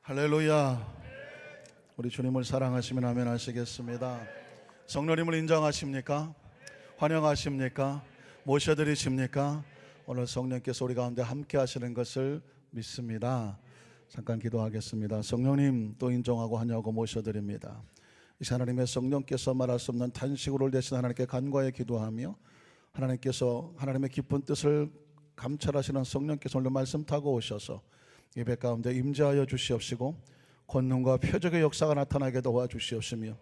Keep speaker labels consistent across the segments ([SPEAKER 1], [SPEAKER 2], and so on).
[SPEAKER 1] 할렐루야. 우리 주님을 사랑하시면 아멘 하시겠습니다. 성령님을 인정하십니까? 환영하십니까? 모셔드리십니까? 오늘 성령께서 우리 가운데 함께 하시는 것을 믿습니다. 잠깐 기도하겠습니다. 성령님 또 인정하고 환영하고 모셔드립니다. 이 하나님의 성령께서 말할 수 없는 탄식으로 대신 하나님께 간과해 기도하며 하나님께서 하나님의 깊은 뜻을 감찰하시는 성령께서 오늘 말씀 타고 오셔서 예배 가운데 임재하여 주시옵시고 권능과 표적의 역사가 나타나게 도와주시옵시며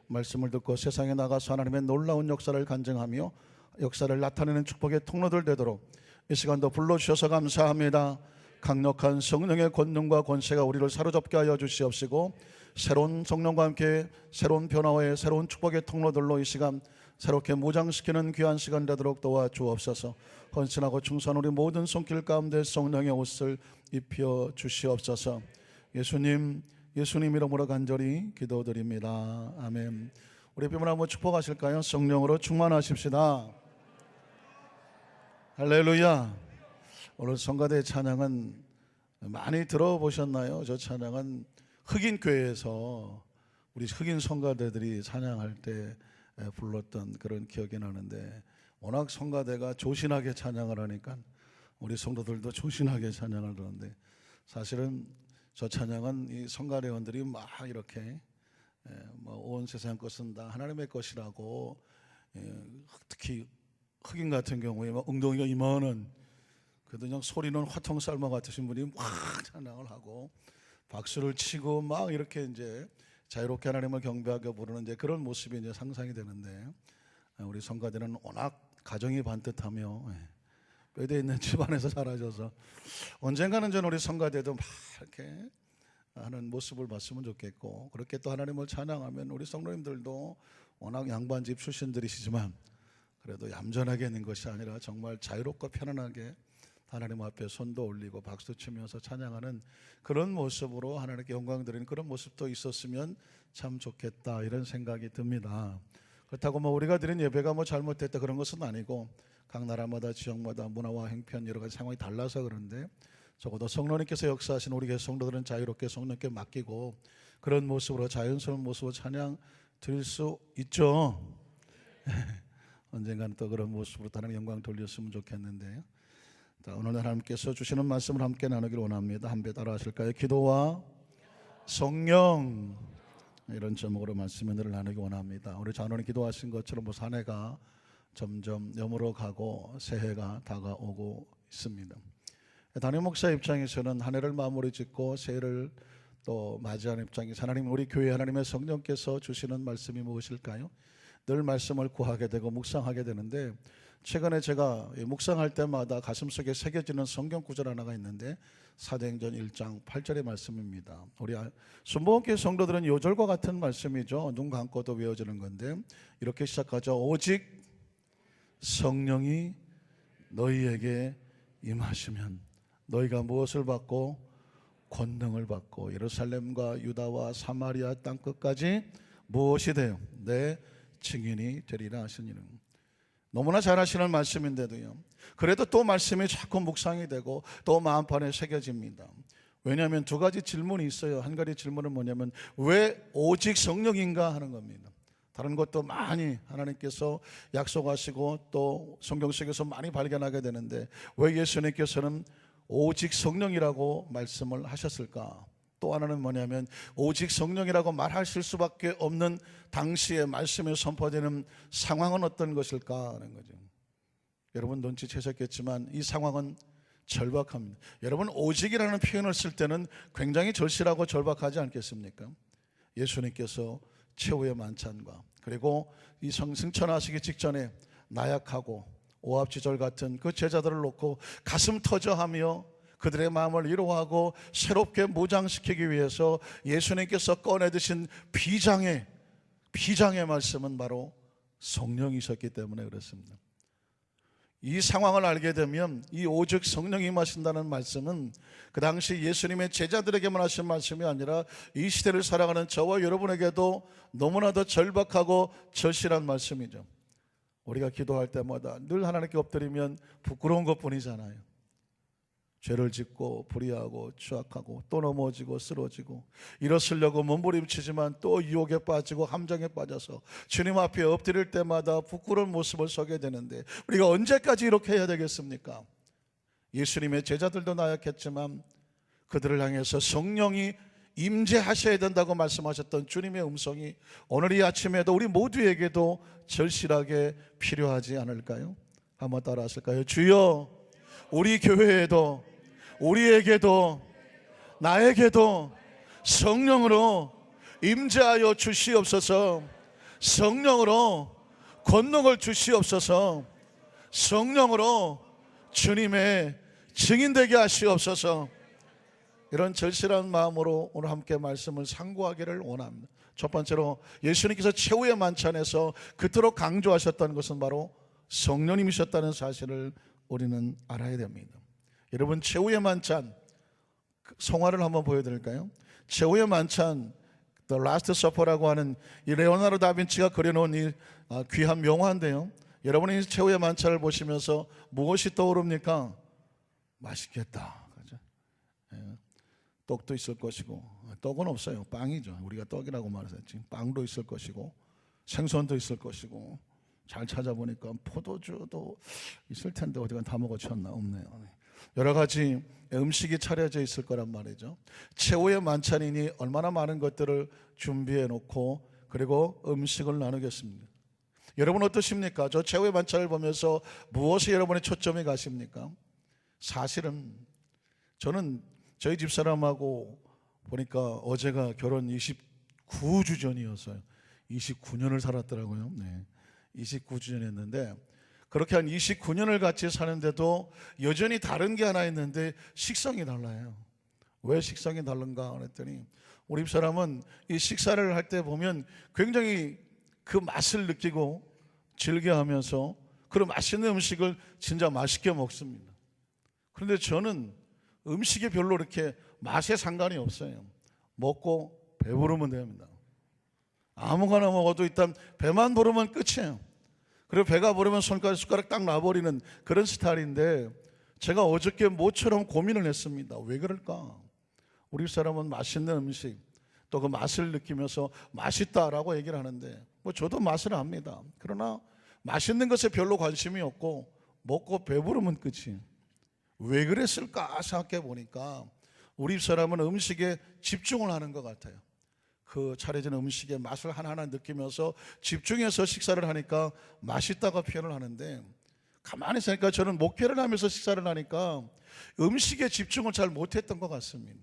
[SPEAKER 1] 말씀을 듣고 세상에 나가서 하나님의 놀라운 역사를 간증하며 역사를 나타내는 축복의 통로들 되도록 이 시간도 불러주셔서 감사합니다. 강력한 성령의 권능과 권세가 우리를 사로잡게 하여 주시옵시고 새로운 성령과 함께 새로운 변화의 새로운 축복의 통로들로 이 시간 새롭게 무장시키는 귀한 시간 되도록 도와주옵소서. 헌신하고 충성한 우리 모든 손길 가운데 성령의 옷을 입혀 주시옵소서. 예수님 이름으로 간절히 기도드립니다. 아멘. 우리 뼈을 한번 축복하실까요? 성령으로 충만하십시다. 할렐루야. 오늘 성가대 찬양은 많이 들어보셨나요? 저 찬양은 흑인 교회에서 우리 흑인 성가대들이 찬양할 때 불렀던 그런 기억이 나는데 워낙 성가대가 조신하게 찬양을 하니까 우리 성도들도 조신하게 찬양을 하는데 사실은 저 찬양은 이 성가대원들이 막 이렇게 온 세상 것은 다 하나님의 것이라고 특히 흑인 같은 경우에 막 엉덩이가 이만한 그냥 소리는 화통살마 같으신 분이 막 찬양을 하고 박수를 치고 막 이렇게 이제 자유롭게 하나님을 경배하게 부르는 이제 그런 모습이 이제 상상이 되는데 우리 성가대는 워낙 가정이 반듯하며 뼈대 있는 집안에서 자라셔서 언젠가는 전 우리 성가대도 막 이렇게 하는 모습을 봤으면 좋겠고 그렇게 또 하나님을 찬양하면 우리 성도님들도 워낙 양반집 출신들이시지만 그래도 얌전하게 있는 것이 아니라 정말 자유롭고 편안하게 하나님 앞에 손도 올리고 박수 치면서 찬양하는 그런 모습으로 하나님께 영광 드리는 그런 모습도 있었으면 참 좋겠다 이런 생각이 듭니다. 그렇다고 우리가 드린 예배가 잘못됐다 그런 것은 아니고 각 나라마다 지역마다 문화와 행편 여러 가지 상황이 달라서 그런데 적어도 성령님께서 역사하신 우리 교회 성도들은 자유롭게 성령께 맡기고 그런 모습으로 자연스러운 모습으로 찬양 드릴 수 있죠. 언젠가는 또 그런 모습으로 하나님 영광 돌렸으면 좋겠는데요. 자, 오늘 하나님께서 주시는 말씀을 함께 나누기를 원합니다. 함께 따라 하실까요? 기도와 성령 이런 제목으로 말씀 은혜를 나누기 원합니다. 우리 자녀는 기도하신 것처럼 한 해가 점점 여물어 가고 새해가 다가오고 있습니다. 담임 목사 입장에서는 한 해를 마무리 짓고 새해를 또 맞이하는 입장에서 하나님 우리 교회 하나님의 성령께서 주시는 말씀이 무엇일까요? 늘 말씀을 구하게 되고 묵상하게 되는데 최근에 제가 묵상할 때마다 가슴속에 새겨지는 성경 구절 하나가 있는데 사도행전 1장 8절의 말씀입니다. 우리 순복음교회 성도들은 요절과 같은 말씀이죠. 눈 감고도 외워지는 건데 이렇게 시작하죠. 오직 성령이 너희에게 임하시면 너희가 무엇을 받고 권능을 받고 예루살렘과 유다와 사마리아 땅끝까지 무엇이 돼요? 내 증인이 되리라 하시니는 너무나 잘 하시는 말씀인데도요 그래도 또 말씀이 자꾸 묵상이 되고 또 마음판에 새겨집니다. 왜냐하면 두 가지 질문이 있어요. 한 가지 질문은 뭐냐면 왜 오직 성령인가 하는 겁니다. 다른 것도 많이 하나님께서 약속하시고 또 성경 속에서 많이 발견하게 되는데 왜 예수님께서는 오직 성령이라고 말씀을 하셨을까? 또 하나는 뭐냐면 오직 성령이라고 말하실 수밖에 없는 당시의 말씀에 선포되는 상황은 어떤 것일까 하는 거죠. 여러분 눈치채셨겠지만 이 상황은 절박합니다. 여러분 오직이라는 표현을 쓸 때는 굉장히 절실하고 절박하지 않겠습니까? 예수님께서 최후의 만찬과 그리고 이 승천하시기 직전에 나약하고 오합지졸 같은 그 제자들을 놓고 가슴 터져하며 그들의 마음을 위로하고 새롭게 무장시키기 위해서 예수님께서 꺼내드신 비장의 말씀은 바로 성령이셨기 때문에 그렇습니다. 이 상황을 알게 되면 이 오직 성령이 임하신다는 말씀은 그 당시 예수님의 제자들에게만 하신 말씀이 아니라 이 시대를 살아가는 저와 여러분에게도 너무나도 절박하고 절실한 말씀이죠. 우리가 기도할 때마다 늘 하나님께 엎드리면 부끄러운 것뿐이잖아요. 죄를 짓고 불의하고 추악하고 또 넘어지고 쓰러지고 일어서려고 몸부림치지만 또 유혹에 빠지고 함정에 빠져서 주님 앞에 엎드릴 때마다 부끄러운 모습을 서게 되는데 우리가 언제까지 이렇게 해야 되겠습니까? 예수님의 제자들도 나약했지만 그들을 향해서 성령이 임재하셔야 된다고 말씀하셨던 주님의 음성이 오늘 이 아침에도 우리 모두에게도 절실하게 필요하지 않을까요? 한번 따라 하실까요? 주여, 우리 교회에도 우리에게도 나에게도 성령으로 임재하여 주시옵소서. 성령으로 권능을 주시옵소서. 성령으로 주님의 증인되게 하시옵소서. 이런 절실한 마음으로 오늘 함께 말씀을 상고하기를 원합니다. 첫 번째로 예수님께서 최후의 만찬에서 그토록 강조하셨던 것은 바로 성령님이셨다는 사실을 우리는 알아야 됩니다. 여러분, 최후의 만찬 성화를 한번 보여드릴까요? 최후의 만찬, The Last Supper라고 하는 이 레오나르도 다빈치가 그려놓은 이 귀한 명화인데요, 여러분이 최후의 만찬을 보시면서 무엇이 떠오릅니까? 맛있겠다, 그죠? 떡도 있을 것이고, 떡은 없어요. 빵이죠. 우리가 떡이라고 말했지. 빵도 있을 것이고 생선도 있을 것이고, 잘 찾아보니까 포도주도 있을 텐데 어디가 다 먹어쳤나? 없네요. 여러 가지 음식이 차려져 있을 거란 말이죠. 최후의 만찬이니 얼마나 많은 것들을 준비해 놓고 그리고 음식을 나누겠습니다. 여러분 어떠십니까? 저 최후의 만찬을 보면서 무엇이 여러분의 초점이 가십니까? 사실은 저는 저희 집사람하고 보니까 어제가 결혼 29주 전이어서요. 29년을 살았더라고요. 네. 29주 전이었는데 그렇게 한 29년을 같이 사는데도 여전히 다른 게 하나 있는데 식성이 달라요. 왜 식성이 다른가 그랬더니 우리 집사람은 이 식사를 할 때 보면 굉장히 그 맛을 느끼고 즐겨하면서 그런 맛있는 음식을 진짜 맛있게 먹습니다. 그런데 저는 음식이 별로 이렇게 맛에 상관이 없어요. 먹고 배부르면 됩니다. 아무거나 먹어도 일단 배만 부르면 끝이에요. 그리고 배가 부르면 숟가락 딱 놔버리는 그런 스타일인데 제가 어저께 모처럼 고민을 했습니다. 왜 그럴까? 우리 사람은 맛있는 음식 또 그 맛을 느끼면서 맛있다라고 얘기를 하는데 뭐 저도 맛을 압니다. 그러나 맛있는 것에 별로 관심이 없고 먹고 배부르면 끝이에요. 왜 그랬을까 생각해 보니까 우리 사람은 음식에 집중을 하는 것 같아요. 그 차려진 음식의 맛을 하나하나 느끼면서 집중해서 식사를 하니까 맛있다고 표현을 하는데 가만히 생각하니까 저는 목회를 하면서 식사를 하니까 음식에 집중을 잘 못했던 것 같습니다.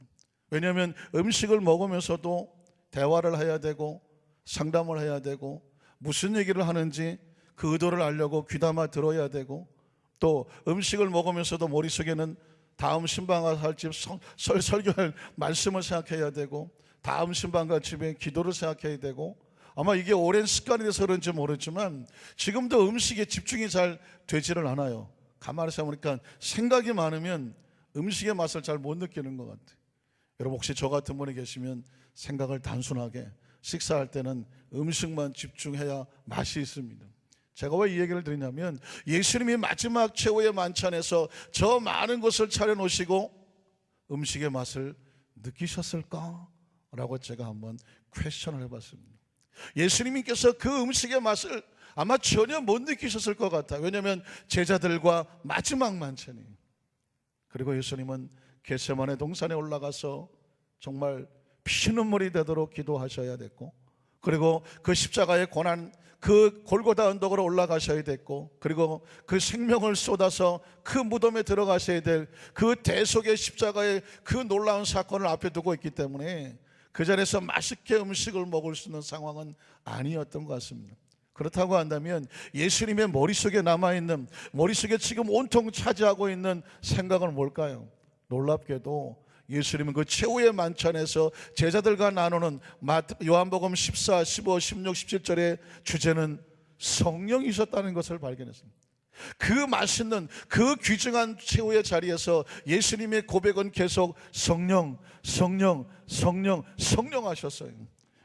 [SPEAKER 1] 왜냐하면 음식을 먹으면서도 대화를 해야 되고 상담을 해야 되고 무슨 얘기를 하는지 그 의도를 알려고 귀담아 들어야 되고 또 음식을 먹으면서도 머릿속에는 다음 신방과 할지 설교할 말씀을 생각해야 되고 다음 신방과 집에 기도를 생각해야 되고 아마 이게 오랜 습관이 돼서 그런지 모르지만 지금도 음식에 집중이 잘 되지를 않아요. 가만히 생각해보니까 생각이 많으면 음식의 맛을 잘 못 느끼는 것 같아요. 여러분 혹시 저 같은 분이 계시면 생각을 단순하게 식사할 때는 음식만 집중해야 맛이 있습니다. 제가 왜 이 얘기를 드리냐면 예수님이 마지막 최후의 만찬에서 저 많은 것을 차려놓으시고 음식의 맛을 느끼셨을까? 라고 제가 한번 퀘스천을 해봤습니다. 예수님께서 그 음식의 맛을 아마 전혀 못 느끼셨을 것 같아요. 왜냐하면 제자들과 마지막 만찬이에요. 그리고 예수님은 겟세마네 동산에 올라가서 정말 피눈물이 되도록 기도하셔야 됐고 그리고 그 십자가의 고난 그 골고다 언덕으로 올라가셔야 됐고 그리고 그 생명을 쏟아서 그 무덤에 들어가셔야 될 그 대속의 십자가의 그 놀라운 사건을 앞에 두고 있기 때문에 그 자리에서 맛있게 음식을 먹을 수 있는 상황은 아니었던 것 같습니다. 그렇다고 한다면 예수님의 머릿속에 남아있는 머릿속에 지금 온통 차지하고 있는 생각은 뭘까요? 놀랍게도 예수님은 그 최후의 만찬에서 제자들과 나누는 요한복음 14, 15, 16, 17절의 주제는 성령이셨다는 것을 발견했습니다. 그 맛있는 그 귀중한 최후의 자리에서 예수님의 고백은 계속 성령, 성령, 성령, 성령 하셨어요.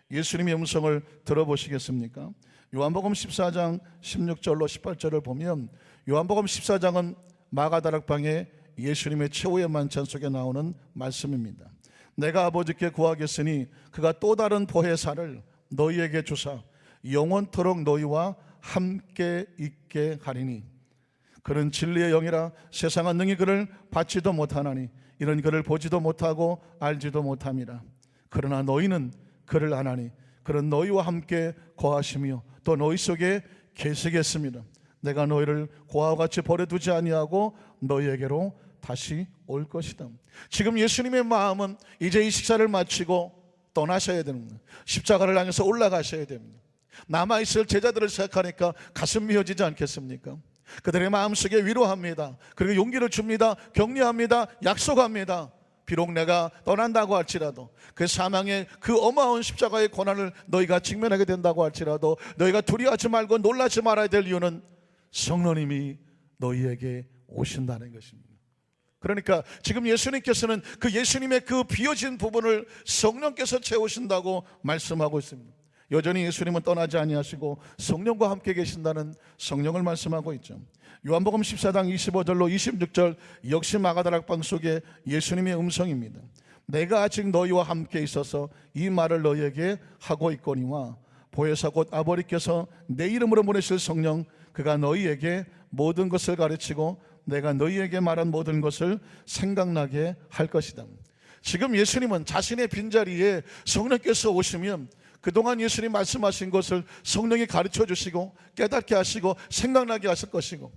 [SPEAKER 1] 예수님의 음성을 들어보시겠습니까? 요한복음 14장 16절로 18절을 보면 요한복음 14장은 마가다락방에 예수님의 최후의 만찬 속에 나오는 말씀입니다. 내가 아버지께 구하겠으니 그가 또 다른 보혜사를 너희에게 주사 영원토록 너희와 함께 있게 하리니 그는 진리의 영이라 세상은 능히 그를 받지도 못하나니 이는 그를 보지도 못하고 알지도 못함이라. 그러나 너희는 그를 아나니 그는 너희와 함께 거하시며 또 너희 속에 계시겠습니다. 내가 너희를 고아와 같이 버려두지 아니하고 너희에게로 다시 올 것이다. 지금 예수님의 마음은 이제 이 식사를 마치고 떠나셔야 됩니다. 십자가를 향해서 올라가셔야 됩니다. 남아있을 제자들을 생각하니까 가슴 미어지지 않겠습니까? 그들의 마음속에 위로합니다. 그리고 용기를 줍니다. 격려합니다. 약속합니다. 비록 내가 떠난다고 할지라도 그 사망의 그 어마어마한 십자가의 고난을 너희가 직면하게 된다고 할지라도 너희가 두려워하지 말고 놀라지 말아야 될 이유는 성령님이 너희에게 오신다는 것입니다. 그러니까 지금 예수님께서는 그 예수님의 그 비어진 부분을 성령께서 채우신다고 말씀하고 있습니다. 여전히 예수님은 떠나지 아니하시고 성령과 함께 계신다는 성령을 말씀하고 있죠. 요한복음 14장 25절로 26절 역시 마가다락방 속에 예수님의 음성입니다. 내가 아직 너희와 함께 있어서 이 말을 너희에게 하고 있거니와 보혜사 곧 아버지께서 내 이름으로 보내실 성령 그가 너희에게 모든 것을 가르치고 내가 너희에게 말한 모든 것을 생각나게 할 것이다. 지금 예수님은 자신의 빈자리에 성령께서 오시면 그동안 예수님 말씀하신 것을 성령이 가르쳐 주시고 깨닫게 하시고 생각나게 하실 것이고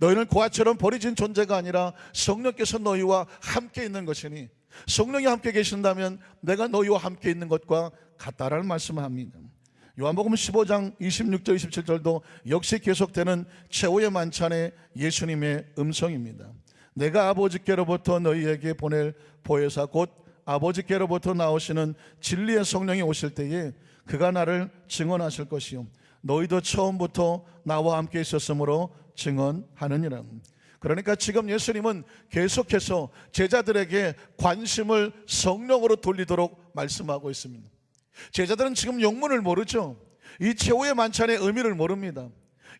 [SPEAKER 1] 너희는 고아처럼 버려진 존재가 아니라 성령께서 너희와 함께 있는 것이니 성령이 함께 계신다면 내가 너희와 함께 있는 것과 같다라는 말씀을 합니다. 요한복음 15장 26절 27절도 역시 계속되는 최후의 만찬의 예수님의 음성입니다. 내가 아버지께로부터 너희에게 보낼 보혜사 곧 아버지께로부터 나오시는 진리의 성령이 오실 때에 그가 나를 증언하실 것이요 너희도 처음부터 나와 함께 있었으므로 증언하느니라. 그러니까 지금 예수님은 계속해서 제자들에게 관심을 성령으로 돌리도록 말씀하고 있습니다. 제자들은 지금 영문을 모르죠. 이 최후의 만찬의 의미를 모릅니다.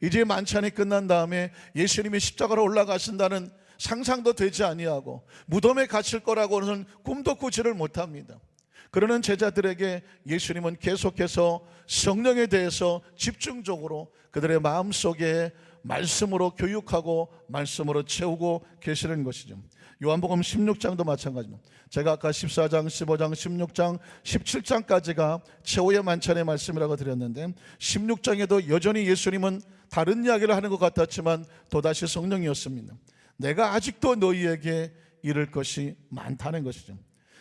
[SPEAKER 1] 이제 만찬이 끝난 다음에 예수님이 십자가로 올라가신다는 상상도 되지 아니하고 무덤에 갇힐 거라고는 꿈도 꾸지를 못합니다. 그러는 제자들에게 예수님은 계속해서 성령에 대해서 집중적으로 그들의 마음속에 말씀으로 교육하고 말씀으로 채우고 계시는 것이죠. 요한복음 16장도 마찬가지입니다. 제가 아까 14장, 15장, 16장, 17장까지가 최후의 만찬의 말씀이라고 드렸는데 16장에도 여전히 예수님은 다른 이야기를 하는 것 같았지만 또다시 성령이었습니다. 내가 아직도 너희에게 이를 것이 많다는 것이죠.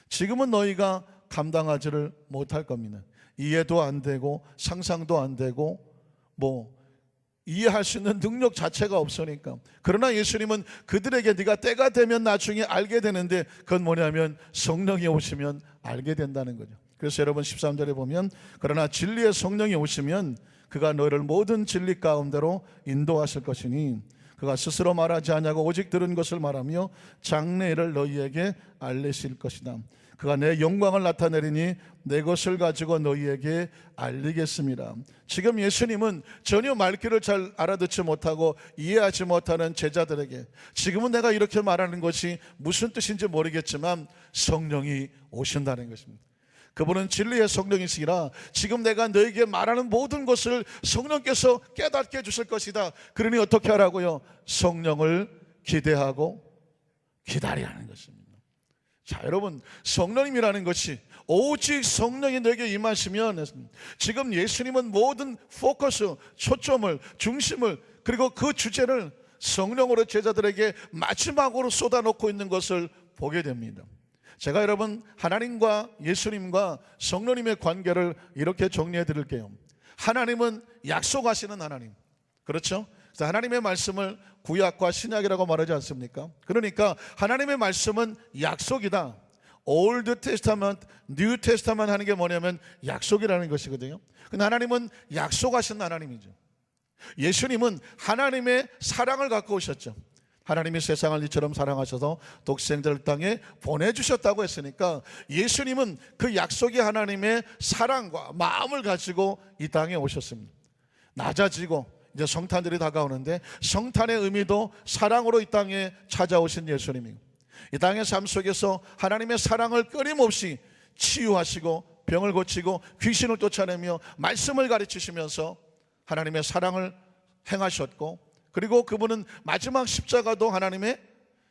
[SPEAKER 1] 지금은 너희가 감당하지를 못할 겁니다. 이해도 안 되고 상상도 안 되고 이해할 수 있는 능력 자체가 없으니까. 그러나 예수님은 그들에게 네가 때가 되면 나중에 알게 되는데 그건 뭐냐면 성령이 오시면 알게 된다는 거죠. 그래서 여러분 13절에 보면 그러나 진리의 성령이 오시면 그가 너희를 모든 진리 가운데로 인도하실 것이니 그가 스스로 말하지 아니하고 오직 들은 것을 말하며 장래일을 너희에게 알리실 것이다. 그가 내 영광을 나타내리니 내 것을 가지고 너희에게 알리겠습니다. 지금 예수님은 전혀 말귀를 잘 알아듣지 못하고 이해하지 못하는 제자들에게 지금은 내가 이렇게 말하는 것이 무슨 뜻인지 모르겠지만 성령이 오신다는 것입니다. 그분은 진리의 성령이시라 지금 내가 너에게 말하는 모든 것을 성령께서 깨닫게 해주실 것이다. 그러니 어떻게 하라고요? 성령을 기대하고 기다리라는 것입니다. 자, 여러분, 성령님이라는 것이 오직 성령이 너에게 임하시면 지금 예수님은 모든 포커스, 초점을, 중심을 그리고 그 주제를 성령으로 제자들에게 마지막으로 쏟아놓고 있는 것을 보게 됩니다. 제가 여러분 하나님과 예수님과 성령님의 관계를 이렇게 정리해 드릴게요. 하나님은 약속하시는 하나님, 그렇죠? 그래서 하나님의 말씀을 구약과 신약이라고 말하지 않습니까? 그러니까 하나님의 말씀은 약속이다. 올드 테스타먼트, 뉴 테스타먼트 하는 게 뭐냐면 약속이라는 것이거든요. 근데 하나님은 약속하신 하나님이죠. 예수님은 하나님의 사랑을 갖고 오셨죠. 하나님이 세상을 이처럼 사랑하셔서 독생자를 땅에 보내주셨다고 했으니까 예수님은 그 약속의 하나님의 사랑과 마음을 가지고 이 땅에 오셨습니다. 낮아지고 이제 성탄절이 다가오는데 성탄의 의미도 사랑으로 이 땅에 찾아오신 예수님이고 이 땅의 삶 속에서 하나님의 사랑을 끊임없이 치유하시고 병을 고치고 귀신을 쫓아내며 말씀을 가르치시면서 하나님의 사랑을 행하셨고 그리고 그분은 마지막 십자가도 하나님의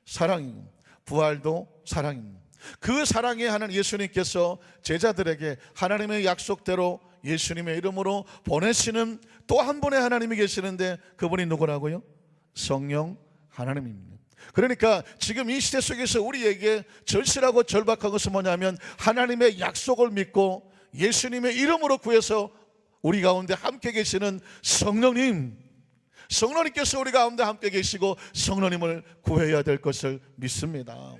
[SPEAKER 1] 사랑이고 부활도 사랑입니다. 그 사랑에 하는 예수님께서 제자들에게 하나님의 약속대로 예수님의 이름으로 보내시는 또 한 분의 하나님이 계시는데 그분이 누구라고요? 성령 하나님입니다. 그러니까 지금 이 시대 속에서 우리에게 절실하고 절박한 것은 뭐냐면 하나님의 약속을 믿고 예수님의 이름으로 구해서 우리 가운데 함께 계시는 성령님께서 우리 가운데 함께 계시고 성령님을 구해야 될 것을 믿습니다.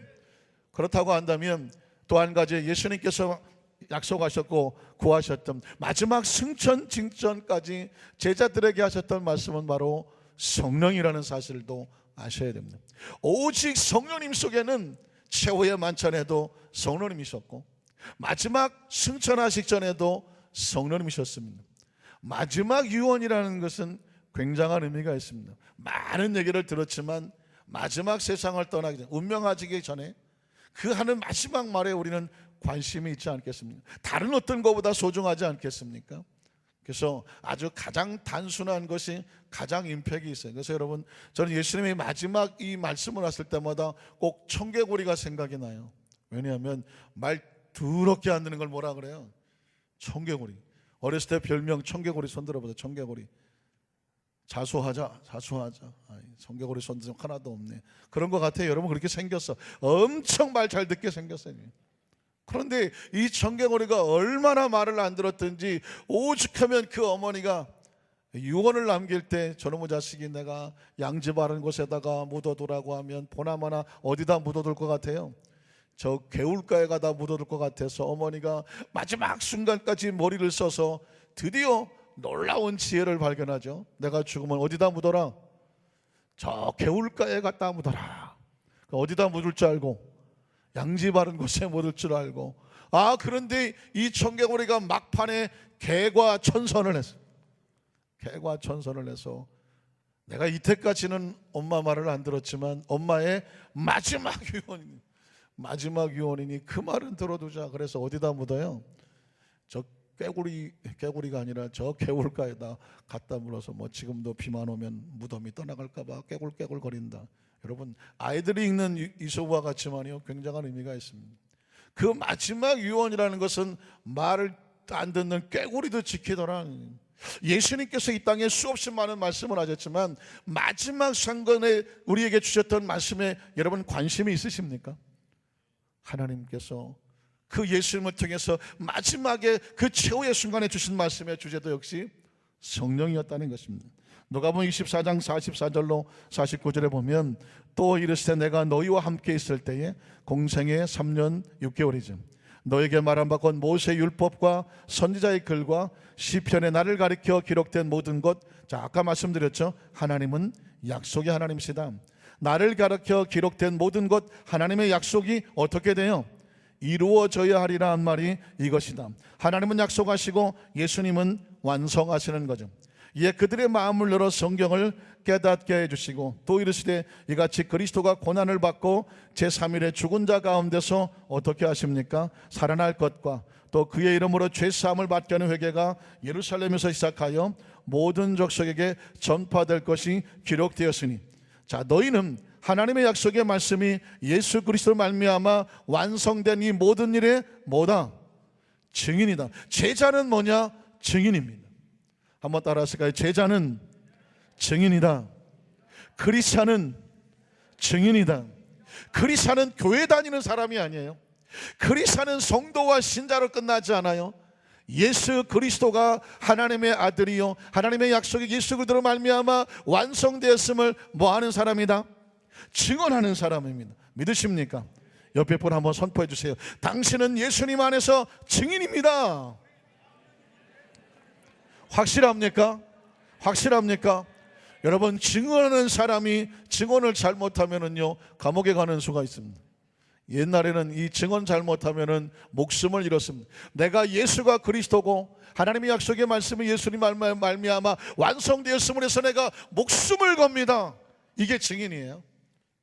[SPEAKER 1] 그렇다고 한다면 또 한 가지 예수님께서 약속하셨고 구하셨던 마지막 승천 징전까지 제자들에게 하셨던 말씀은 바로 성령이라는 사실도 아셔야 됩니다. 오직 성령님 속에는 최후의 만찬에도 성령님이셨고 마지막 승천하시기 전에도 성령님이셨습니다. 마지막 유언이라는 것은 굉장한 의미가 있습니다. 많은 얘기를 들었지만 마지막 세상을 떠나기 전 운명하기 전에 그 하는 마지막 말에 우리는 관심이 있지 않겠습니까? 다른 어떤 것보다 소중하지 않겠습니까? 그래서 아주 가장 단순한 것이 가장 임팩이 있어요. 그래서 여러분 저는 예수님의 마지막 이 말씀을 하실 때마다 꼭 청개구리가 생각이 나요. 왜냐하면 말 더럽게 안 되는 걸 뭐라 그래요? 청개구리. 어렸을 때 별명 청개구리. 손 들어보세요. 청개구리. 자수하자. 청개구리 손 하나도 없네. 그런 것 같아요. 여러분 그렇게 생겼어. 엄청 말 잘 듣게 생겼어요. 그런데 이 청개구리가 얼마나 말을 안 들었든지 오죽하면 그 어머니가 유언을 남길 때 저놈의 자식이 내가 양지 바른 곳에다가 묻어두라고 하면 보나마나 어디다 묻어둘 것 같아요? 저 개울가에 가다 묻어둘 것 같아서 어머니가 마지막 순간까지 머리를 써서 드디어 놀라운 지혜를 발견하죠. 내가 죽으면 어디다 묻어라? 저 개울가에 갖다 묻어라. 어디다 묻을 줄 알고 양지 바른 곳에 묻을 줄 알고 그런데 이 청개구리가 막판에 개과천선을 했어요. 개과천선을 해서 내가 이때까지는 엄마 말을 안 들었지만 엄마의 마지막 유언이니 그 말은 들어두자. 그래서 어디다 묻어요? 저 개구리가 아니라 저 개울가에다 갖다 물어서 뭐 지금도 비만 오면 무덤이 떠나갈까 봐 깨굴깨굴 거린다. 여러분 아이들이 읽는 이소부와 같지만요 굉장한 의미가 있습니다. 그 마지막 유언이라는 것은 말을 안 듣는 꾀구리도 지키더라. 예수님께서 이 땅에 수없이 많은 말씀을 하셨지만 마지막 상권에 우리에게 주셨던 말씀에 여러분 관심이 있으십니까? 하나님께서 그 예수님을 통해서 마지막에 그 최후의 순간에 주신 말씀의 주제도 역시 성령이었다는 것입니다. 누가복음 24장 44절로 49절에 보면 또 이르시되 내가 너희와 함께 있을 때에 공생의 3년 6개월이죠. 너에게 말한 바 곧 모세의 율법과 선지자의 글과 시편에 나를 가리켜 기록된 모든 것. 자, 아까 말씀드렸죠. 하나님은 약속의 하나님이시다. 나를 가리켜 기록된 모든 것, 하나님의 약속이 어떻게 돼요? 이루어져야 하리라 한 말이 이것이다. 하나님은 약속하시고 예수님은 완성하시는 거죠. 이에 그들의 마음을 열어 성경을 깨닫게 해주시고 또 이르시되 이같이 그리스도가 고난을 받고 제3일에 죽은 자 가운데서 어떻게 하십니까? 살아날 것과 또 그의 이름으로 죄사함을 받게 하는 회개가 예루살렘에서 시작하여 모든 족속에게 전파될 것이 기록되었으니 자 너희는 하나님의 약속의 말씀이 예수 그리스도로 말미암아 완성된 이 모든 일의 뭐다? 증인이다. 제자는 뭐냐? 증인입니다. 한번 따라하실까요? 제자는 증인이다. 크리스찬은 증인이다. 크리스찬은 교회 다니는 사람이 아니에요. 크리스찬은 성도와 신자로 끝나지 않아요. 예수 그리스도가 하나님의 아들이요 하나님의 약속이 예수 그리스도로 말미암아 완성되었음을 뭐하는 사람이다? 증언하는 사람입니다. 믿으십니까? 옆에 분 한번 선포해 주세요. 당신은 예수님 안에서 증인입니다. 확실합니까? 확실합니까? 여러분 증언하는 사람이 증언을 잘못하면은요 감옥에 가는 수가 있습니다. 옛날에는 이 증언 잘못하면은 목숨을 잃었습니다. 내가 예수가 그리스도고 하나님의 약속의 말씀이 예수님 말미암아 완성되었음을 해서 내가 목숨을 겁니다. 이게 증인이에요.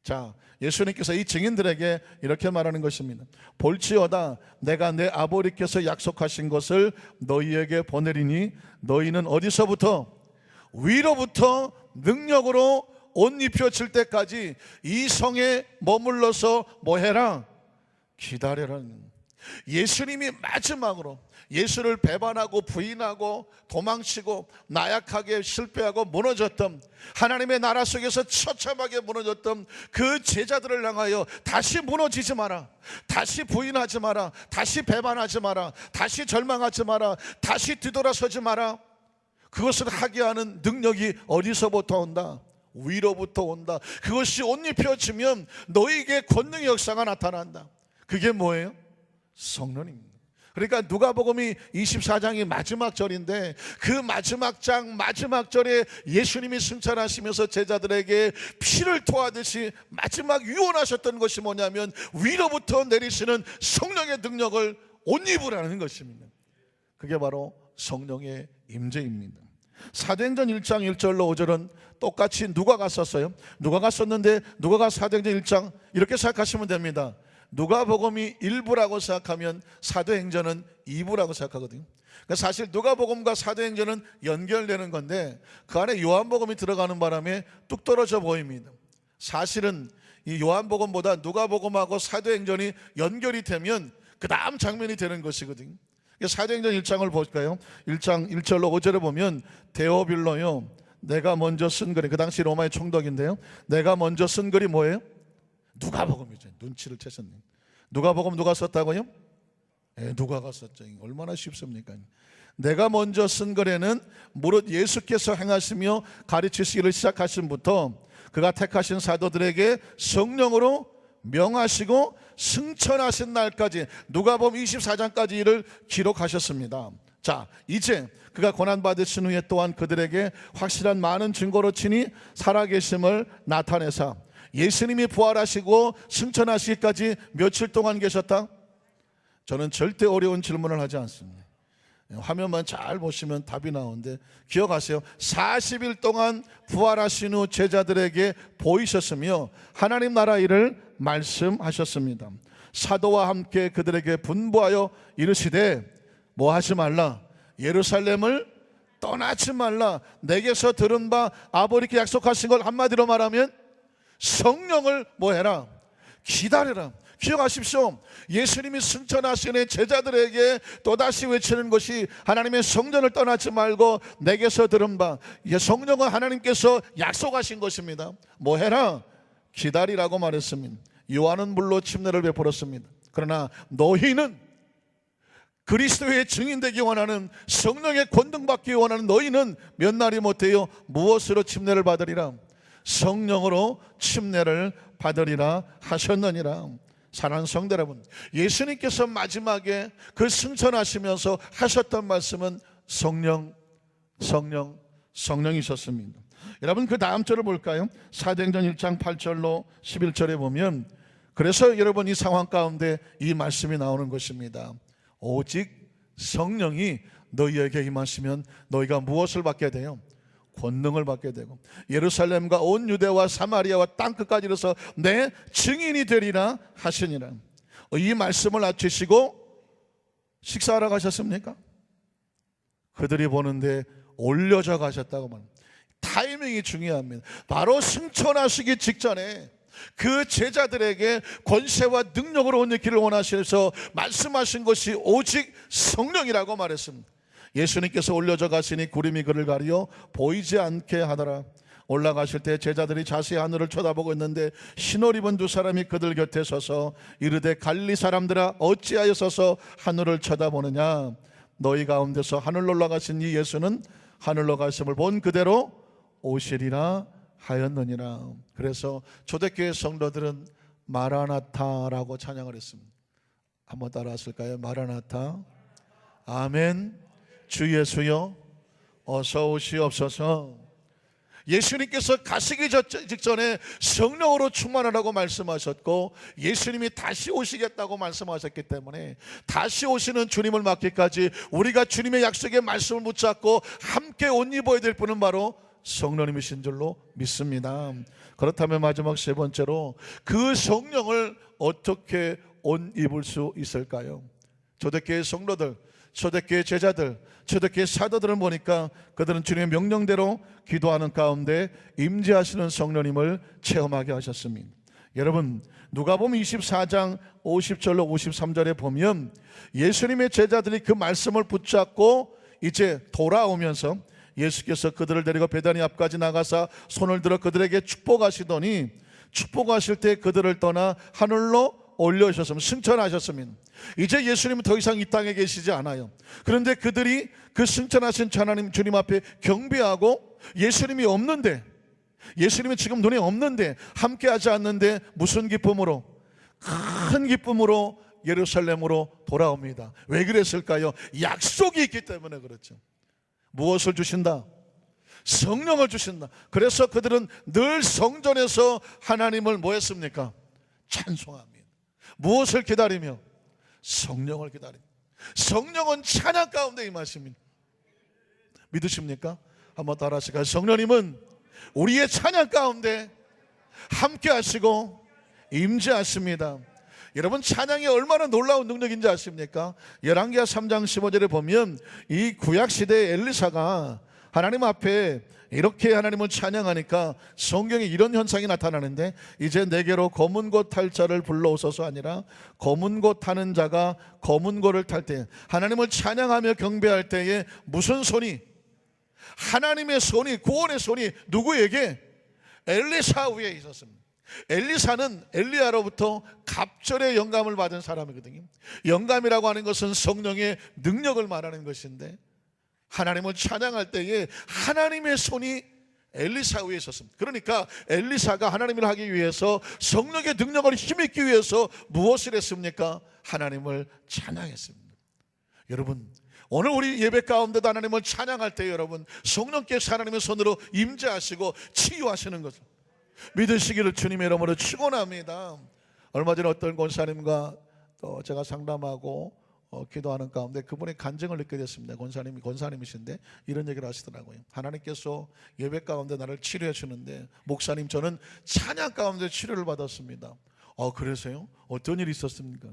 [SPEAKER 1] 자, 예수님께서 이 증인들에게 이렇게 말하는 것입니다. 볼지어다 내가 내 아버지께서 약속하신 것을 너희에게 보내리니 너희는 어디서부터? 위로부터 능력으로 옷 입혀질 때까지 이 성에 머물러서 뭐해라? 기다려라는. 예수님이 마지막으로 예수를 배반하고 부인하고 도망치고 나약하게 실패하고 무너졌던, 하나님의 나라 속에서 처참하게 무너졌던 그 제자들을 향하여 다시 무너지지 마라, 다시 부인하지 마라, 다시 배반하지 마라, 다시 절망하지 마라, 다시 뒤돌아서지 마라. 그것을 하게 하는 능력이 어디서부터 온다? 위로부터 온다. 그것이 옷 입혀지면 너희에게 권능의 역사가 나타난다. 그게 뭐예요? 성령입니다. 그러니까 누가복음이 24장이 마지막 절인데 그 마지막 장 마지막 절에 예수님이 승천하시면서 제자들에게 피를 토하듯이 마지막 유언하셨던 것이 뭐냐면 위로부터 내리시는 성령의 능력을 옷 입으라는 것입니다. 그게 바로 성령의 임재입니다. 사도행전 1장 1절로 5절은 똑같이 누가가 썼어요. 누가가 썼는데 누가가 사도행전 1장 이렇게 생각하시면 됩니다. 누가복음이 1부라고 생각하면 사도행전은 2부라고 생각하거든요. 그러니까 사실 누가복음과 사도행전은 연결되는 건데 그 안에 요한복음이 들어가는 바람에 뚝 떨어져 보입니다. 사실은 이 요한복음보다 누가복음하고 사도행전이 연결이 되면 그 다음 장면이 되는 것이거든요. 사도행전 1장을 볼까요? 1장 1절로 5절에 보면 데오빌로요, 내가 먼저 쓴 글이, 그 당시 로마의 총독인데요, 내가 먼저 쓴 글이 뭐예요? 누가복음이죠. 눈치를 채셨네요. 누가복음 누가 썼다고요? 누가가 썼죠. 얼마나 쉽습니까? 내가 먼저 쓴 글에는 무릇 예수께서 행하시며 가르치시기를 시작하신부터 그가 택하신 사도들에게 성령으로 명하시고 승천하신 날까지 누가복음 24장까지 이를 기록하셨습니다. 자, 이제 그가 고난받으신 후에 또한 그들에게 확실한 많은 증거로 친히 살아계심을 나타내사 예수님이 부활하시고 승천하시기까지 며칠 동안 계셨다? 저는 절대 어려운 질문을 하지 않습니다. 화면만 잘 보시면 답이 나오는데 기억하세요. 40일 동안 부활하신 후 제자들에게 보이셨으며 하나님 나라 일을 말씀하셨습니다. 사도와 함께 그들에게 분부하여 이르시되 뭐 하지 말라? 예루살렘을 떠나지 말라. 내게서 들은 바 아버지께 약속하신 걸 한마디로 말하면 성령을 뭐 해라? 기다려라. 기억하십시오. 예수님이 승천하시는 제자들에게 또다시 외치는 것이 하나님의 성전을 떠나지 말고 내게서 들은 바, 성령은 하나님께서 약속하신 것입니다. 뭐 해라? 기다리라고 말했습니다. 요한은 물로 침례를 베풀었습니다. 그러나 너희는 그리스도의 증인되기 원하는, 성령의 권능받기 원하는 너희는 몇 날이 못해요? 무엇으로 침례를 받으리라? 성령으로 침례를 받으리라 하셨느니라. 사랑하는 성도 여러분, 예수님께서 마지막에 그 승천하시면서 하셨던 말씀은 성령이셨습니다. 여러분 그 다음 절을 볼까요? 사도행전 1장 8절로 11절에 보면, 그래서 여러분 이 상황 가운데 이 말씀이 나오는 것입니다. 오직 성령이 너희에게 임하시면 너희가 무엇을 받게 돼요? 권능을 받게 되고 예루살렘과 온 유대와 사마리아와 땅끝까지 이르러서 내 증인이 되리라 하시니라. 이 말씀을 아치시고 식사하러 가셨습니까? 그들이 보는데 올려져 가셨다고 말합니다. 타이밍이 중요합니다. 바로 승천하시기 직전에 그 제자들에게 권세와 능력으로 옷 입기를 원하셔서 말씀하신 것이 오직 성령이라고 말했습니다. 예수님께서 올려져 가시니 구름이 그를 가리어 보이지 않게 하더라. 올라가실 때 제자들이 자세히 하늘을 쳐다보고 있는데 흰옷 입은 두 사람이 그들 곁에 서서 이르되 갈릴리 사람들아 어찌하여 서서 하늘을 쳐다보느냐? 너희 가운데서 하늘로 올라가신 이 예수는 하늘로 가심을 본 그대로 오시리라 하였느니라. 그래서 초대교회 성도들은 마라나타라고 찬양을 했습니다. 한번 따라 하실까요? 마라나타. 아멘. 주 예수여 어서 오시옵소서. 예수님께서 가시기 직전에 성령으로 충만하라고 말씀하셨고, 예수님이 다시 오시겠다고 말씀하셨기 때문에 다시 오시는 주님을 맞기까지 우리가 주님의 약속의 말씀을 붙잡고 함께 옷 입어야 될 분은 바로 성령님이신 줄로 믿습니다. 그렇다면 마지막 세 번째로, 그 성령을 어떻게 옷 입을 수 있을까요? 초대교회 성도들, 초대교회 제자들, 초대교회 사도들을 보니까 그들은 주님의 명령대로 기도하는 가운데 임재하시는 성령님을 체험하게 하셨습니다. 여러분, 누가복음 24장 50절로 53절에 보면 예수님의 제자들이 그 말씀을 붙잡고 이제 돌아오면서 예수께서 그들을 데리고 베다니 앞까지 나가사 손을 들어 그들에게 축복하시더니, 축복하실 때 그들을 떠나 하늘로 올려주셨습니다. 승천하셨습니다. 이제 예수님은 더 이상 이 땅에 계시지 않아요. 그런데 그들이 그 승천하신 하나님 주님 앞에 경배하고, 예수님이 없는데, 예수님이 지금 눈에 없는데, 함께 하지 않는데 무슨 기쁨으로? 큰 기쁨으로 예루살렘으로 돌아옵니다. 왜 그랬을까요? 약속이 있기 때문에 그렇죠. 무엇을 주신다? 성령을 주신다. 그래서 그들은 늘 성전에서 하나님을 뭐 했습니까? 찬송합니다. 무엇을 기다리며? 성령을 기다립니다. 성령은 찬양 가운데 임하십니다. 믿으십니까? 한번 따라 하실까요? 성령님은 우리의 찬양 가운데 함께 하시고 임재하십니다. 여러분, 찬양이 얼마나 놀라운 능력인지 아십니까? 열왕기하 3장 15절에 보면 이 구약시대의 엘리사가 하나님 앞에 이렇게 하나님을 찬양하니까 성경에 이런 현상이 나타나는데, 이제 내게로 검은 고 탈 자를 불러오소서 아니라 검은 고 타는 자가 검은 고를 탈 때, 하나님을 찬양하며 경배할 때에 무슨 손이? 하나님의 손이, 구원의 손이 누구에게? 엘리사 위에 있었습니다. 엘리사는 엘리야로부터 갑절의 영감을 받은 사람이거든요. 영감이라고 하는 것은 성령의 능력을 말하는 것인데, 하나님을 찬양할 때에 하나님의 손이 엘리사 위에 있었습니다. 그러니까 엘리사가 하나님을 하기 위해서, 성령의 능력을 힘입기 위해서 무엇을 했습니까? 하나님을 찬양했습니다. 여러분, 오늘 우리 예배 가운데도 하나님을 찬양할 때 여러분, 성령께서 하나님의 손으로 임재하시고 치유하시는 것을 믿으시기를 주님의 이름으로 축원합니다. 얼마 전에 어떤 권사님과 또 제가 상담하고 기도하는 가운데 그분이 간증을 느끼게 됐습니다. 권사님이신데 이런 얘기를 하시더라고요. 하나님께서 예배 가운데 나를 치료해 주는데, 목사님 저는 찬양 가운데 치료를 받았습니다. 그래서요? 어떤 일이 있었습니까?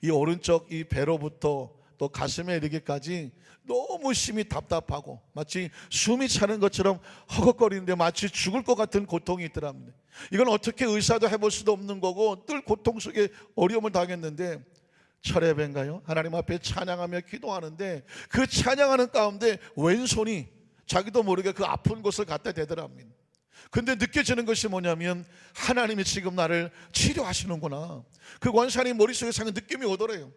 [SPEAKER 1] 이 오른쪽 이 배로부터 또 가슴에 이르기까지 너무 심히 답답하고 마치 숨이 차는 것처럼 허걱거리는데 마치 죽을 것 같은 고통이 있더랍니다. 이건 어떻게 의사도 해볼 수도 없는 거고 늘 고통 속에 어려움을 당했는데, 철야배인가요? 하나님 앞에 찬양하며 기도하는데 그 찬양하는 가운데 왼손이 자기도 모르게 그 아픈 곳을 갖다 대더랍니다. 근데 느껴지는 것이 뭐냐면, 하나님이 지금 나를 치료하시는구나. 그 권사님 머릿속에 상한 느낌이 오더래요.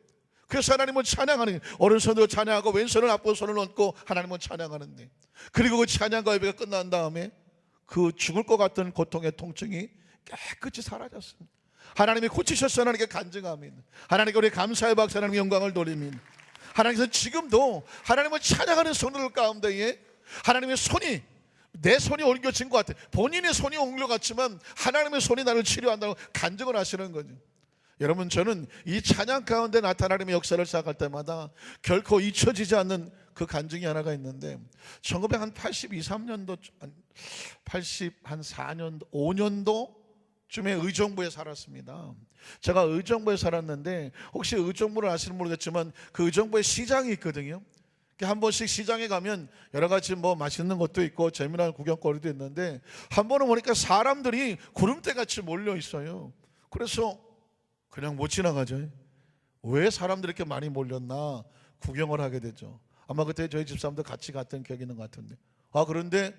[SPEAKER 1] 그래서 하나님을 찬양하는, 오른손으로 찬양하고 왼손을 앞으로 손을 얹고 하나님을 찬양하는데, 그리고 그 찬양과 예배가 끝난 다음에 그 죽을 것 같은 고통의 통증이 깨끗이 사라졌습니다. 하나님이 고치셨어. 하나님께 간증합니다. 하나님께 우리 감사의 박수, 하나님의 영광을 돌립니다. 하나님께서 지금도 하나님을 찬양하는 성도들 가운데에 하나님의 손이, 내 손이 옮겨진 것 같아. 본인의 손이 옮겨갔지만 하나님의 손이 나를 치료한다고 간증을 하시는 거죠. 여러분, 저는 이 찬양 가운데 나타나는 하나님의 역사를 생각할 때마다 결코 잊혀지지 않는 그 간증이 하나가 있는데, 1982~3년도 84년도 5년도 쯤에 의정부에 살았습니다. 제가 의정부에 살았는데, 혹시 의정부를 아시는 모르겠지만 그 의정부에 시장이 있거든요. 한 번씩 시장에 가면 여러 가지 뭐 맛있는 것도 있고 재미난 구경거리도 있는데, 한 번은 보니까 사람들이 구름대같이 몰려 있어요. 그래서 그냥 못 지나가죠. 왜 사람들이 이렇게 많이 몰렸나 구경을 하게 되죠. 아마 그때 저희 집사람도 같이 갔던 기억이 있는 것 같은데, 그런데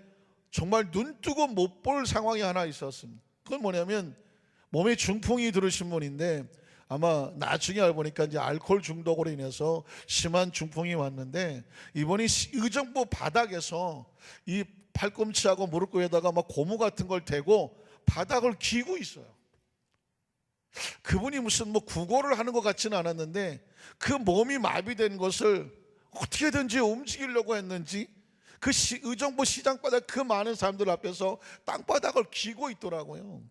[SPEAKER 1] 정말 눈 뜨고 못 볼 상황이 하나 있었습니다. 그건 뭐냐면, 몸에 중풍이 들으신 분인데 아마 나중에 알고 보니까 이제 알코올 중독으로 인해서 심한 중풍이 왔는데, 이분이 의정부 바닥에서 이 팔꿈치하고 무릎 위에다가 막 고무 같은 걸 대고 바닥을 기고 있어요. 그분이 무슨 뭐 구걸을 하는 것 같지는 않았는데, 그 몸이 마비된 것을 어떻게든지 움직이려고 했는지 그 의정부 시장바닥 그 많은 사람들 앞에서 땅바닥을 기고 있더라고요.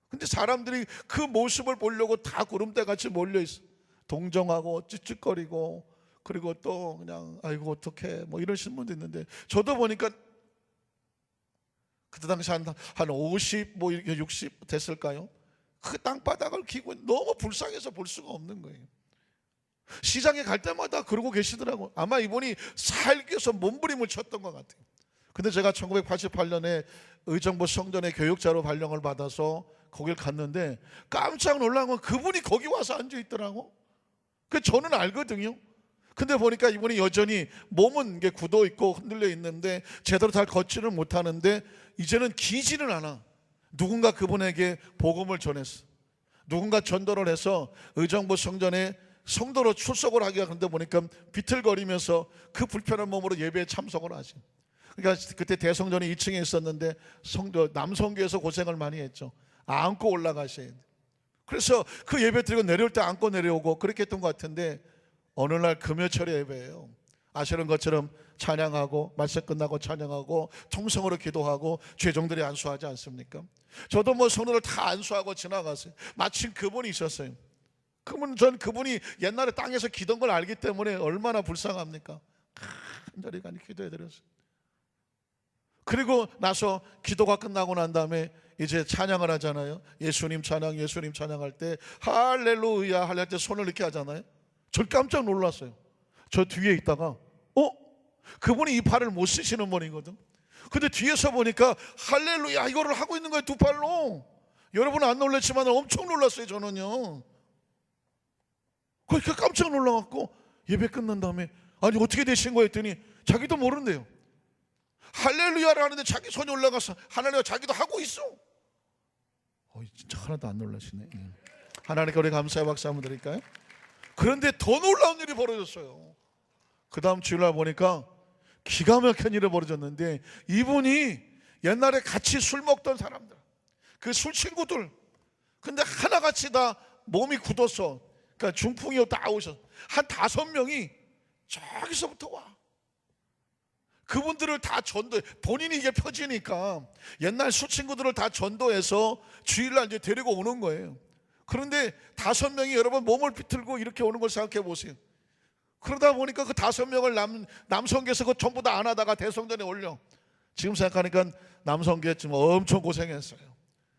[SPEAKER 1] 근데 사람들이 그 모습을 보려고 다 구름대같이 몰려있어. 동정하고 찌찌거리고, 그리고 또 그냥 아이고 어떡해 뭐 이러시는 분도 있는데, 저도 보니까 그때 당시 한 50, 뭐 60 됐을까요? 그 땅바닥을 기고 너무 불쌍해서 볼 수가 없는 거예요. 시장에 갈 때마다 그러고 계시더라고요. 아마 이분이 살기 위해서 몸부림을 쳤던 것 같아요. 근데 제가 1988년에 의정부 성전의 교육자로 발령을 받아서 거길 갔는데 깜짝 놀란 건 그분이 거기 와서 앉아 있더라고. 그 저는 알거든요. 근데 보니까 이분이 여전히 몸은 이게 굳어 있고 흔들려 있는데 제대로 잘 걷지는 못하는데 이제는 기지는 않아. 누군가 그분에게 복음을 전했어. 누군가 전도를 해서 의정부 성전에 성도로 출석을 하기가, 그런데 보니까 비틀거리면서 그 불편한 몸으로 예배에 참석을 하지. 그러니까 그때 대성전이 2층에 있었는데 남성교에서 고생을 많이 했죠. 안고 올라가셔야 돼. 그래서 그 예배 드리고 내려올 때 안고 내려오고 그렇게 했던 것 같은데, 어느 날 금요철에 예배예요. 아시는 것처럼 찬양하고 말씀 끝나고 찬양하고 통성으로 기도하고 죄종들이 안수하지 않습니까? 저도 뭐 성도들 다 안수하고 지나갔어요. 마침 그분이 있었어요. 그러면 전 그분이 옛날에 땅에서 기던 걸 알기 때문에 얼마나 불쌍합니까? 간절히 기도해드렸어요. 그리고 나서 기도가 끝나고 난 다음에 이제 찬양을 하잖아요. 예수님 찬양, 예수님 찬양할 때 할렐루야 할 때 손을 이렇게 하잖아요. 저 깜짝 놀랐어요. 저 뒤에 있다가 그분이 이 팔을 못 쓰시는 분이거든. 근데 뒤에서 보니까 할렐루야 이거를 하고 있는 거예요, 두 팔로. 여러분은 안 놀랐지만 엄청 놀랐어요, 저는요. 그러니까 깜짝 놀라갖고 예배 끝난 다음에 아니 어떻게 되신 거예요 했더니 자기도 모른대요. 할렐루야를 하는데 자기 손이 올라가서 할렐루야 자기도 하고 있어. 진짜 하나도 안 놀라시네. 하나님께 우리 감사의 박수 한번 드릴까요? 그런데 더 놀라운 일이 벌어졌어요. 그 다음 주일날 보니까 기가 막힌 일이 벌어졌는데, 이분이 옛날에 같이 술 먹던 사람들, 그 술 친구들, 근데 하나같이 다 몸이 굳었어. 그러니까 중풍이 다 오셔. 한 5명이 저기서부터 와. 그분들을 다 전도해. 본인이 이게 펴지니까 옛날 술 친구들을 다 전도해서 주일날 이제 데리고 오는 거예요. 그런데 5명이 여러분 몸을 비틀고 이렇게 오는 걸 생각해 보세요. 그러다 보니까 그 5명을 남성계에서 그 전부 다 안 하다가 대성전에 올려. 지금 생각하니까 남성계 지금 엄청 고생했어요.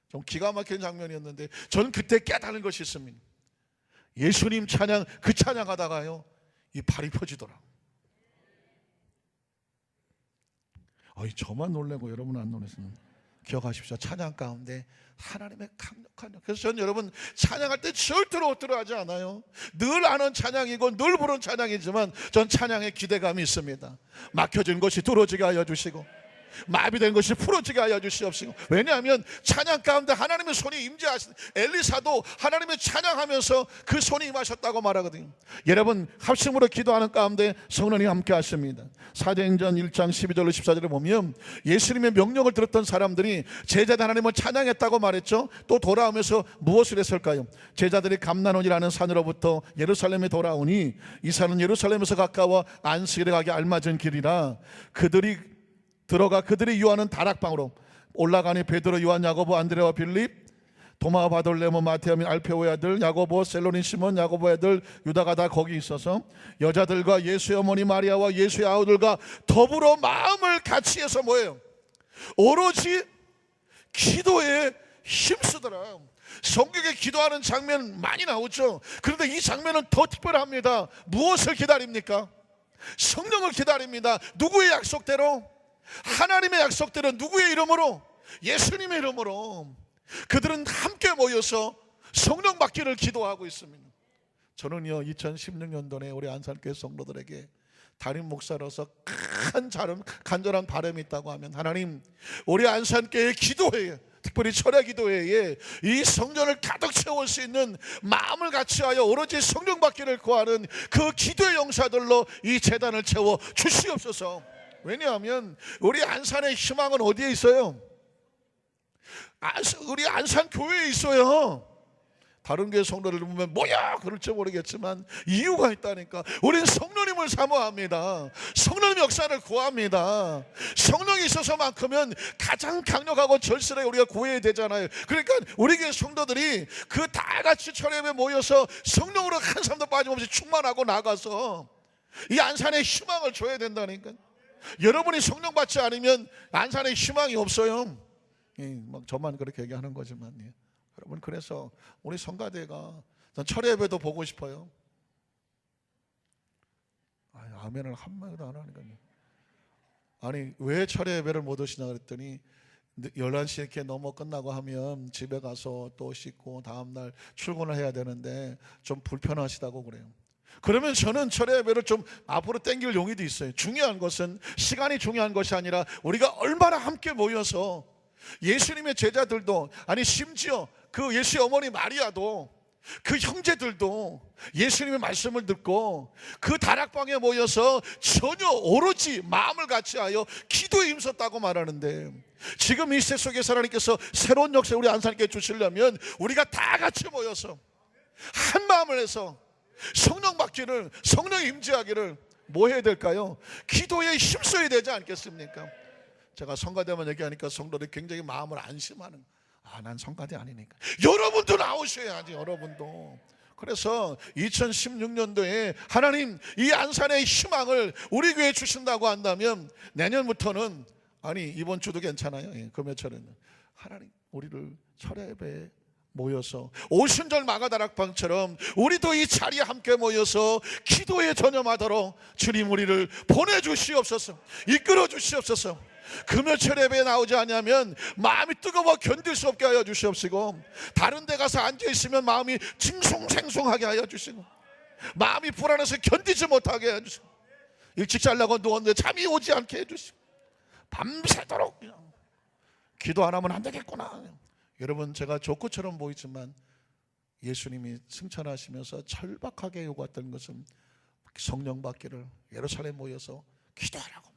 [SPEAKER 1] 좀 기가 막힌 장면이었는데, 저는 그때 깨달은 것이 있습니다. 예수님 찬양, 그 찬양하다가요 이 팔이 펴지더라고요. 저만 놀래고 여러분은 안 놀랐어요. 기억하십시오. 찬양 가운데 하나님의 강력한 영. 그래서 저는 여러분 찬양할 때 절대로 엇들어하지 않아요. 늘 아는 찬양이고 늘 부르는 찬양이지만 전 찬양에 기대감이 있습니다. 막혀진 것이 뚫어지게 하여 주시고 마비된 것이 풀어지게 하여 주시옵시고. 왜냐하면 찬양 가운데 하나님의 손이 임재하신, 엘리사도 하나님의 찬양하면서 그 손이 임하셨다고 말하거든요. 여러분 합심으로 기도하는 가운데 성령이 함께 하십니다. 사도행전 1장 12절로 14절에 보면 예수님의 명령을 들었던 사람들이 제자들 하나님을 찬양했다고 말했죠. 또 돌아오면서 무엇을 했을까요? 제자들이 감난원이라는 산으로부터 예루살렘에 돌아오니 이 산은 예루살렘에서 가까워 안식일에 가기 알맞은 길이라 그들이 들어가 그들이 유하는 다락방으로 올라가니 베드로, 요한, 야고보, 안드레와 빌립, 도마, 바돌레모, 마테오 및 알페오의 아들 야고보, 셀로닌 시몬, 야고보의 아들 유다가 다 거기 있어서 여자들과 예수의 어머니 마리아와 예수의 아우들과 더불어 마음을 같이 해서 뭐예요? 오로지 기도에 힘쓰더라. 성경에 기도하는 장면 많이 나오죠. 그런데 이 장면은 더 특별합니다. 무엇을 기다립니까? 성령을 기다립니다. 누구의 약속대로? 하나님의 약속대로. 누구의 이름으로? 예수님의 이름으로. 그들은 함께 모여서 성령 받기를 기도하고 있습니다. 저는요 2016년도에 우리 안산교회 성도들에게 담임 목사로서 간절한 바람이 있다고 하면, 하나님 우리 안산교회 기도회에, 특별히 철야 기도회에 이 성전을 가득 채울 수 있는 마음을 같이 하여 오로지 성령 받기를 구하는 그 기도의 용사들로 이 재단을 채워 주시옵소서. 왜냐하면 우리 안산의 희망은 어디에 있어요? 우리 안산 교회에 있어요. 다른 교회 성도를 보면 뭐야 그럴지 모르겠지만 이유가 있다니까. 우린 성령님을 사모합니다. 성령님 역사를 구합니다. 성령이 있어서만큼은 가장 강력하고 절실하게 우리가 구해야 되잖아요. 그러니까 우리 교회 성도들이 그 다 같이 철회에 모여서 성령으로 한 사람도 빠짐없이 충만하고 나가서 이 안산에 희망을 줘야 된다니까. 여러분이 성령 받지 않으면 안산에 희망이 없어요. 막 저만 그렇게 얘기하는 거지만, 여러분, 그래서 우리 성가대가 전 철회 예배도 보고 싶어요. 아멘을 한마디도 안 하니까요. 아니, 왜 철회 예배를 못 오시냐 그랬더니 11시 이렇게 넘어 끝나고 하면 집에 가서 또 씻고 다음날 출근을 해야 되는데 좀 불편하시다고 그래요. 그러면 저는 철회 예배를 좀 앞으로 땡길 용의도 있어요. 중요한 것은 시간이 중요한 것이 아니라 우리가 얼마나 함께 모여서 예수님의 제자들도, 아니 심지어 그 예수의 어머니 마리아도, 그 형제들도 예수님의 말씀을 듣고 그 다락방에 모여서 전혀 오로지 마음을 같이하여 기도에 힘썼다고 말하는데, 지금 이 시대 속에서 하나님께서 새로운 역사 우리 안산께 주시려면 우리가 다 같이 모여서 한 마음을 해서 성령 받기를, 성령 임재하기를 뭐 해야 될까요? 기도에 힘써야 되지 않겠습니까? 제가 성가대만 얘기하니까 성도들이 굉장히 마음을 안심하는, 난 성가대 아니니까. 여러분도 나오셔야지, 여러분도. 그래서 2016년도에 하나님 이 안산의 희망을 우리 교회에 주신다고 한다면 내년부터는, 아니 이번 주도 괜찮아요. 그 몇철에는 하나님 우리를 철회 예배에 모여서 오순절 마가다락방처럼 우리도 이 자리에 함께 모여서 기도에 전념하도록 주님 우리를 보내주시옵소서, 이끌어 주시옵소서. 금요철 예배에 나오지 않으면 마음이 뜨거워 견딜 수 없게 하여 주시옵시고, 다른 데 가서 앉아있으면 마음이 징숭생숭하게 하여 주시고, 마음이 불안해서 견디지 못하게 하여 주시고, 일찍 자려고 누웠는데 잠이 오지 않게 해주시고, 밤새도록 그냥 기도 안 하면 안 되겠구나. 여러분, 제가 조커처럼 보이지만 예수님이 승천하시면서 절박하게 요구했던 것은 성령 받기를, 예루살렘 모여서 기도하라고 말해요.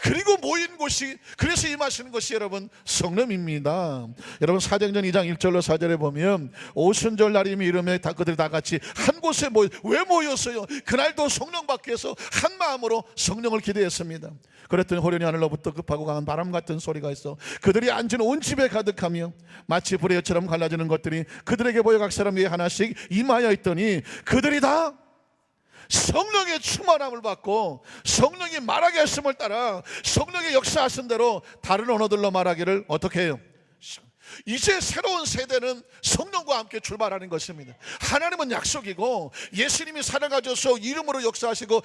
[SPEAKER 1] 그리고 모인 곳이, 그래서 임하시는 것이 여러분 성령입니다. 여러분 사도행전 2장 1절로 4절에 보면 오순절 날이면 이름에 그들이 다 같이 한 곳에 왜 모였어요? 그날도 성령 받기 위해서 한 마음으로 성령을 기대했습니다. 그랬더니 호련히 하늘로부터 급하고 강한 바람 같은 소리가 있어 그들이 앉은 온 집에 가득하며 마치 불의 엿처럼 갈라지는 것들이 그들에게 보여 각 사람 위에 하나씩 임하여 있더니 그들이 다 성령의 충만함을 받고 성령이 말하게 하심을 따라 성령의 역사하신 대로 다른 언어들로 말하기를 어떻게 해요? 이제 새로운 세대는 성령과 함께 출발하는 것입니다. 하나님은 약속이고 예수님이 살아가셔서 이름으로 역사하시고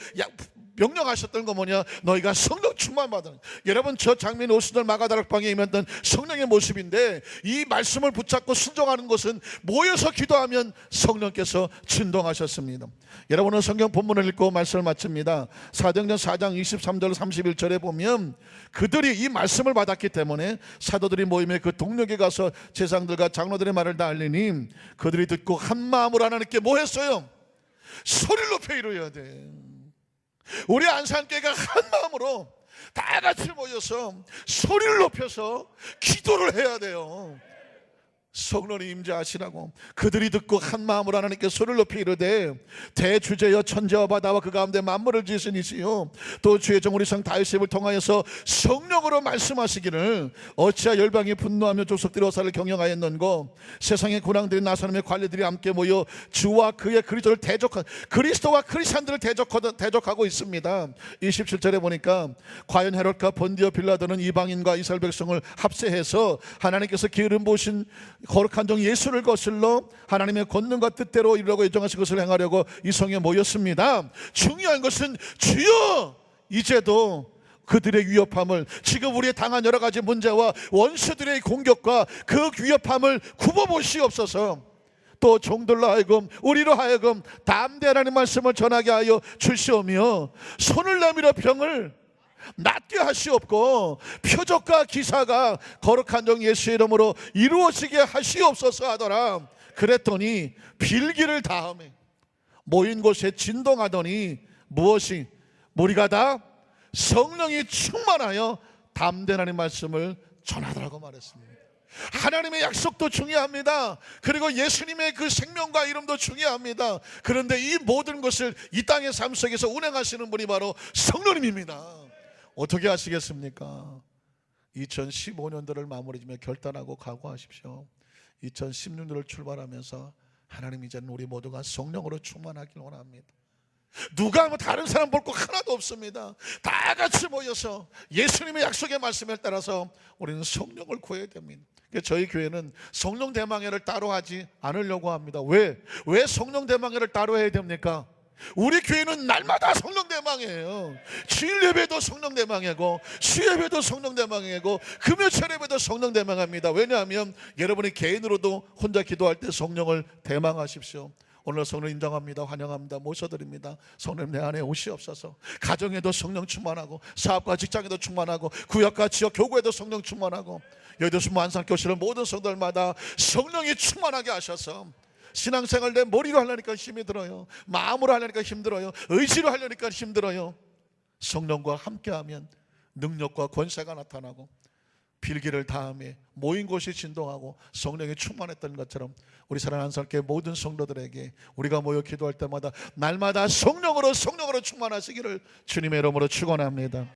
[SPEAKER 1] 명령하셨던 거 뭐냐? 너희가 성령 충만 받으라. 여러분, 저 장면 오순절 마가다락방에 임했던 성령의 모습인데, 이 말씀을 붙잡고 순종하는 것은 모여서 기도하면 성령께서 진동하셨습니다. 여러분은 성경 본문을 읽고 말씀을 마칩니다. 사도행전 4장 23절 31절에 보면 그들이 이 말씀을 받았기 때문에 사도들이 모임에 그 동력에 가서 제사장들과 장로들의 말을 다 알리니 그들이 듣고 한 마음으로 하나님께 뭐 했어요? 소리를 높여 이루어야 돼. 우리 안산교회가 한 마음으로 다 같이 모여서 소리를 높여서 기도를 해야 돼요. 성령이 임재하시라고. 그들이 듣고 한 마음으로 하나님께 소리를 높이 이르되 대주제여 천지와 바다와 그 가운데 만물을 지으신 이시요 또 주의 종 우리 성 다윗의 입을 통하여서 성령으로 말씀하시기를 어찌하 열방이 분노하며 족속들이 어사를 경영하였는고 세상의 군왕들이 나사람의 관리들이 함께 모여 주와 그의 그리스도를 그리스도와 크리스찬들을 대적하고 있습니다. 27절에 보니까 과연 헤롯과 본디오 빌라도는 이방인과 이스라엘 백성을 합세해서 하나님께서 기름 부으신 거룩한 종 예수를 거슬러 하나님의 권능과 뜻대로 이루려고 예정하신 것을 행하려고 이 성에 모였습니다. 중요한 것은 주여 이제도 그들의 위협함을, 지금 우리의 당한 여러 가지 문제와 원수들의 공격과 그 위협함을 굽어보시옵소서. 또 종들로 하여금 우리로 하여금 담대히 하나님 말씀을 전하게 하여 주시오며 손을 내밀어 병을 낫게 하시옵고 표적과 기사가 거룩한 종 예수의 이름으로 이루어지게 하시옵소서 하더라. 그랬더니 빌기를 다음에 모인 곳에 진동하더니 무엇이? 무리가 다 성령이 충만하여 담대히 하나님 말씀을 전하더라고 말했습니다. 하나님의 약속도 중요합니다. 그리고 예수님의 그 생명과 이름도 중요합니다. 그런데 이 모든 것을 이 땅의 삶 속에서 운행하시는 분이 바로 성령님입니다. 어떻게 하시겠습니까? 2015년도를 마무리 지며 결단하고 각오하십시오. 2016년을 출발하면서 하나님, 이제는 우리 모두가 성령으로 충만하길 원합니다. 누가 다른 사람 볼 거 하나도 없습니다. 다 같이 모여서 예수님의 약속의 말씀에 따라서 우리는 성령을 구해야 됩니다. 저희 교회는 성령 대망회를 따로 하지 않으려고 합니다. 왜 성령 대망회를 따로 해야 됩니까? 우리 교회는 날마다 성령 대망회예요. 주일 예배도 성령 대망회고, 수예배도 성령 대망회고, 금요철 예배도 성령 대망회입니다. 왜냐하면 여러분이 개인으로도 혼자 기도할 때 성령을 대망하십시오. 오늘 성령 인정합니다. 환영합니다. 모셔드립니다. 성령 내 안에 오시옵소서. 가정에도 성령 충만하고, 사업과 직장에도 충만하고, 구역과 지역 교구에도 성령 충만하고, 여의도 만상교실은 모든 성도들마다 성령이 충만하게 하셔서 신앙생활 내 머리로 하려니까 힘이 들어요. 마음으로 하려니까 힘들어요. 의지로 하려니까 힘들어요. 성령과 함께하면 능력과 권세가 나타나고, 필기를 다음에 모인 곳이 진동하고 성령이 충만했던 것처럼 우리 사랑하는 성교회 모든 성도들에게 우리가 모여 기도할 때마다 날마다 성령으로 충만하시기를 주님의 이름으로 축원합니다.